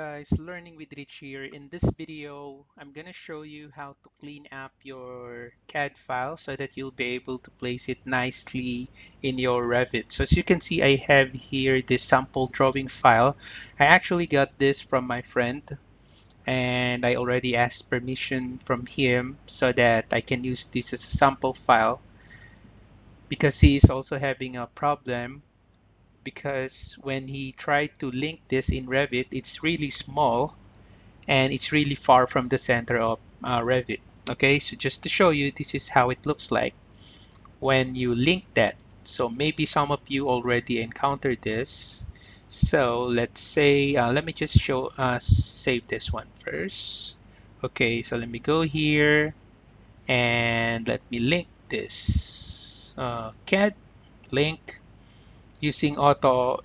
guys, Learning with Rich here. In this video, I'm gonna show you how to clean up your CAD file so that you'll be able to place it nicely in your Revit. So as you can see, I have here this sample drawing file. I actually got this from my friend and I already asked permission from him so that I can use this as a sample file because he is also having a problem because when he tried to link this in Revit, it's really small and it's really far from the center of Revit. Okay, so just to show you, this is how it looks like when you link that. So maybe some of you already encountered this. So let's say, let me just save this one first. Okay, so let me go here and let me link this. CAD link. Using auto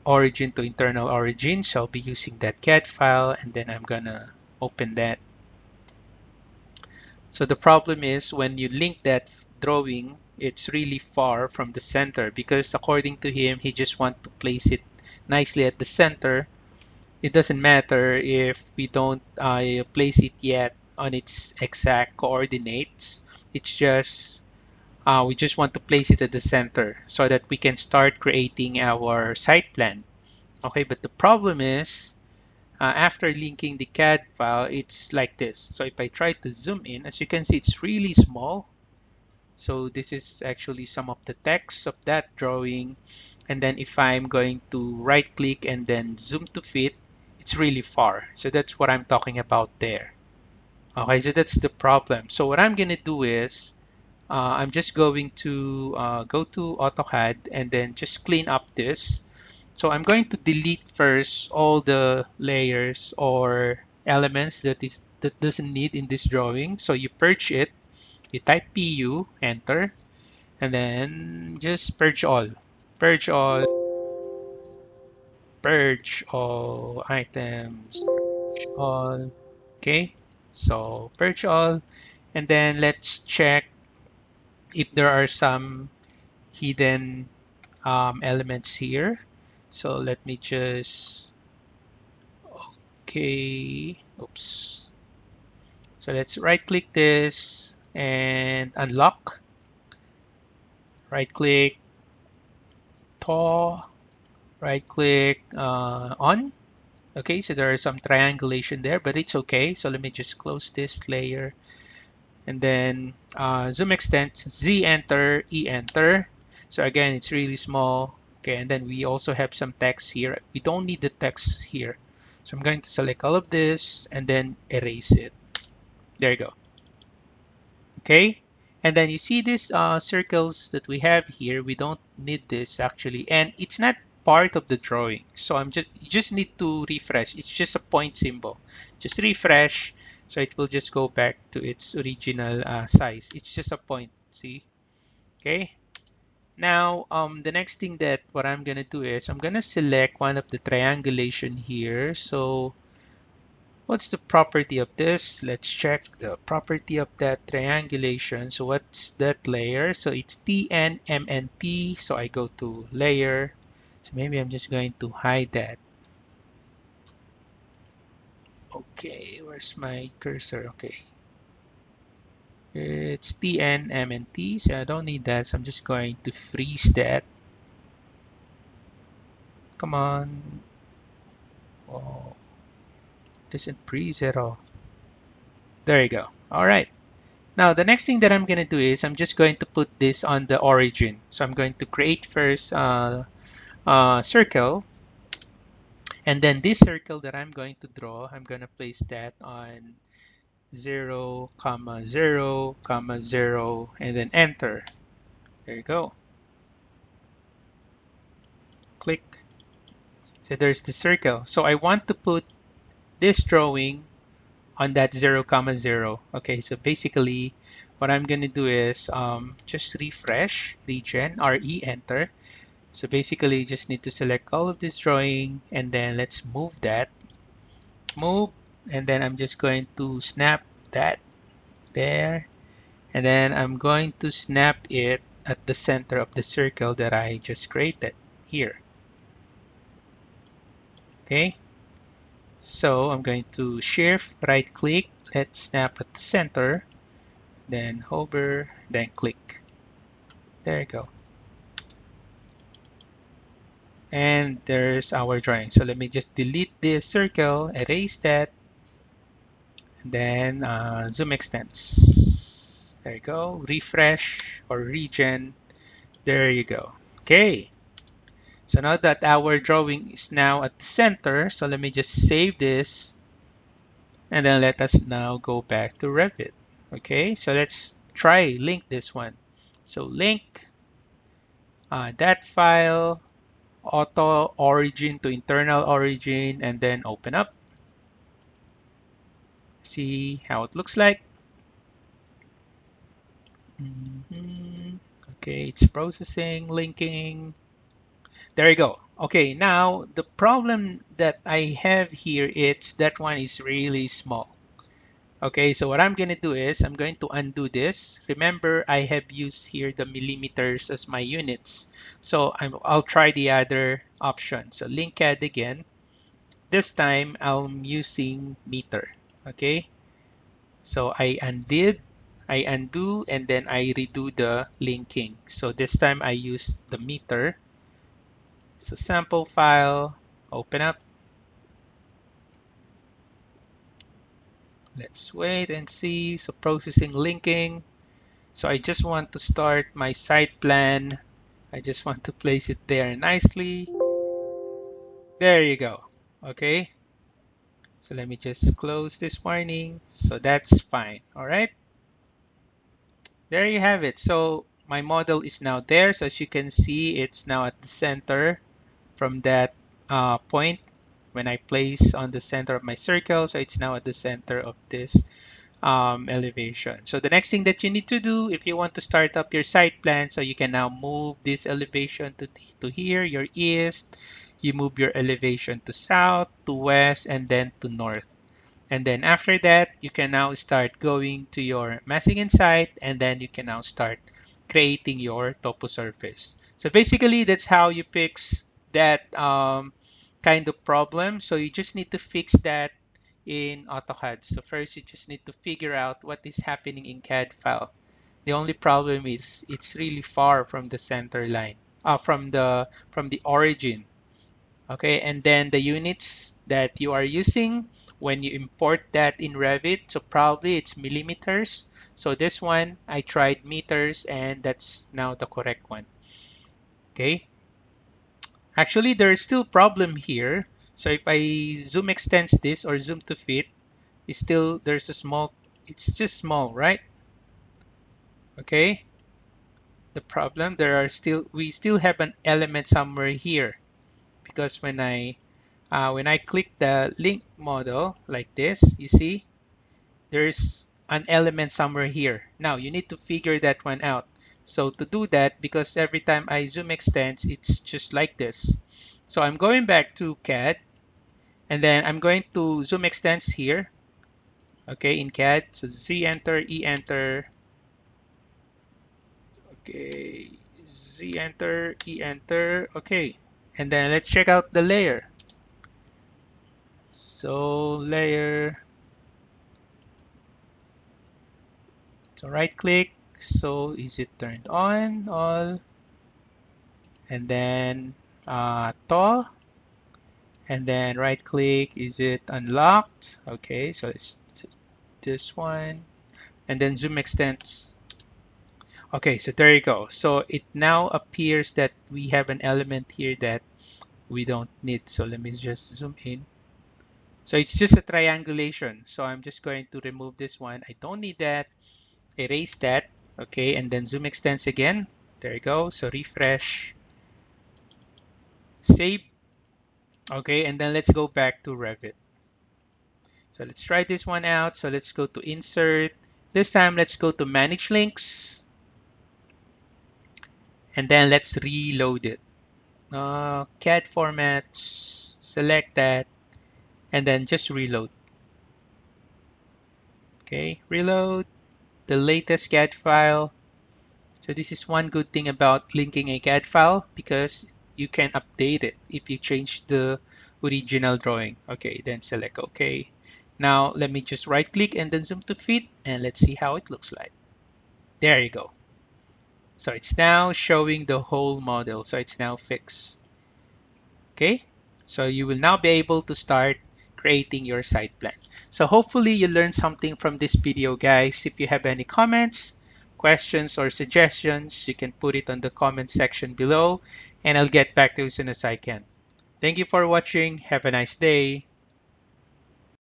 origin to internal origin, so I'll be using that CAD file and then I'm gonna open that. So the problem is when you link that drawing, it's really far from the center because according to him, he just wants to place it nicely at the center. It doesn't matter if we don't place it yet on its exact coordinates. It's just we just want to place it at the center so that we can start creating our site plan. Okay, but the problem is after linking the CAD file, it's like this. So if I try to zoom in, as you can see, it's really small. So this is actually some of the text of that drawing. And then if I'm going to right click and then zoom to fit, it's really far. So that's what I'm talking about there. Okay, so that's the problem. So what I'm going to do is I'm just going to go to AutoCAD and then just clean up this. So I'm going to delete first all the layers or elements that doesn't need in this drawing. So you purge it, you type PU, enter, and then just purge all. Purge all, purge all items, purge all. Okay, so purge all, and then let's check if there are some hidden elements here. So let me just, okay, oops. So let's right click this and unlock. Right click, thaw, right click on. Okay, so there is some triangulation there, but it's okay. So let me just close this layer and then zoom extent, Z enter, E enter. So again, it's really small. Okay, and then we also have some text here. We don't need the text here. So I'm going to select all of this and then erase it. There you go. Okay, and then you see these circles that we have here. We don't need this actually, and it's not part of the drawing. So you just need to refresh. It's just a point symbol. Just refresh, so it will just go back to its original size. It's just a point. See? Okay. Now, the next thing that what I'm gonna do is I'm gonna select one of the triangulation here. So what's the property of this? Let's check the property of that triangulation. So what's that layer? So it's TNMNP. So I go to layer. So maybe I'm just going to hide that. Okay, where's my cursor? Okay. It's TNMNP. So I don't need that. So I'm just going to freeze that. Come on. Oh, doesn't freeze at all. There you go. Alright. Now, the next thing that I'm going to do is I'm just going to put this on the origin. So I'm going to create first circle. And then this circle that I'm going to draw, I'm going to place that on 0, 0, 0, and then enter. There you go. Click. So there's the circle. So I want to put this drawing on that 0, 0. Okay, so basically what I'm going to do is just refresh, regen, RE, enter. So basically you just need to select all of this drawing and then let's move that. Move, and then I'm just going to snap that there. And then I'm going to snap it at the center of the circle that I just created here. Okay. So I'm going to shift, right click, let's snap at the center, then hover, then click. There you go. And there's our drawing. So let me just delete this circle, erase that, and then zoom extents. There you go. Refresh or regen. There you go. Okay. So now that our drawing is now at the center, so let me just save this, and then let us now go back to Revit. Okay, so let's try link this one. So link that file, auto origin to internal origin, and then open up. See how it looks like. Okay, it's processing, linking. There you go. Okay, now the problem that I have here is that one is really small. Okay, so what I'm going to do is I'm going to undo this. Remember, I have used here the millimeters as my units. So I'll try the other option. So link add again. This time I'm using meter. Okay, so I undo, and then I redo the linking. So this time I use the meter. So sample file, open up. Let's wait and see. So processing linking. So I just want to start my site plan. I just want to place it there nicely. There you go. Okay. So let me just close this warning. So that's fine. All right. There you have it. So my model is now there. So as you can see, it's now at the center from that point when I place on the center of my circle. So it's now at the center of this elevation. So the next thing that you need to do if you want to start up your site plan, so you can now move this elevation to here, your east. You move your elevation to south, to west, and then to north. And then after that, you can now start going to your massing site, and then you can now start creating your topo surface. So basically, that's how you fix that kind of problem. So you just need to fix that in AutoCAD. So first, you just need to figure out what is happening in CAD file. The only problem is it's really far from the center line, from the origin. Okay, and then the units that you are using when you import that in Revit, so probably it's millimeters. So this one I tried meters, and that's now the correct one. Okay, actually there's still problem here. So if I zoom extends this or zoom to fit, it's still there's a small, it's just small, right? Okay, the problem, we still have an element somewhere here, because when I click the link model like this, you see there's an element somewhere here. Now you need to figure that one out. So to do that, because every time I zoom extends, it's just like this. So I'm going back to CAD, and then I'm going to zoom extends here. Okay, in CAD, so Z enter, E enter. Okay, Z enter, E enter. Okay, and then let's check out the layer. So layer. So right click. So is it turned on? All. And then to. And then right click. Is it unlocked? Okay. So it's this one. And then zoom extends. Okay. So there you go. So it now appears that we have an element here that we don't need. So let me just zoom in. So it's just a triangulation. So I'm just going to remove this one. I don't need that. Erase that. Okay, and then zoom extends again. There you go. So refresh, save. Okay, and then let's go back to Revit. So let's try this one out. So let's go to insert. This time let's go to manage links, and then let's reload it. CAD formats, select that, and then just reload. Okay, reload the latest CAD file. So this is one good thing about linking a CAD file, because you can update it if you change the original drawing. Okay, then select OK. Now let me just right click and then zoom to fit, and let's see how it looks like. There you go. So it's now showing the whole model. So it's now fixed. Okay, so you will now be able to start creating your site plan. So hopefully you learned something from this video, guys. If you have any comments, questions, or suggestions, you can put it on the comment section below, and I'll get back to you as soon as I can. Thank you for watching. Have a nice day.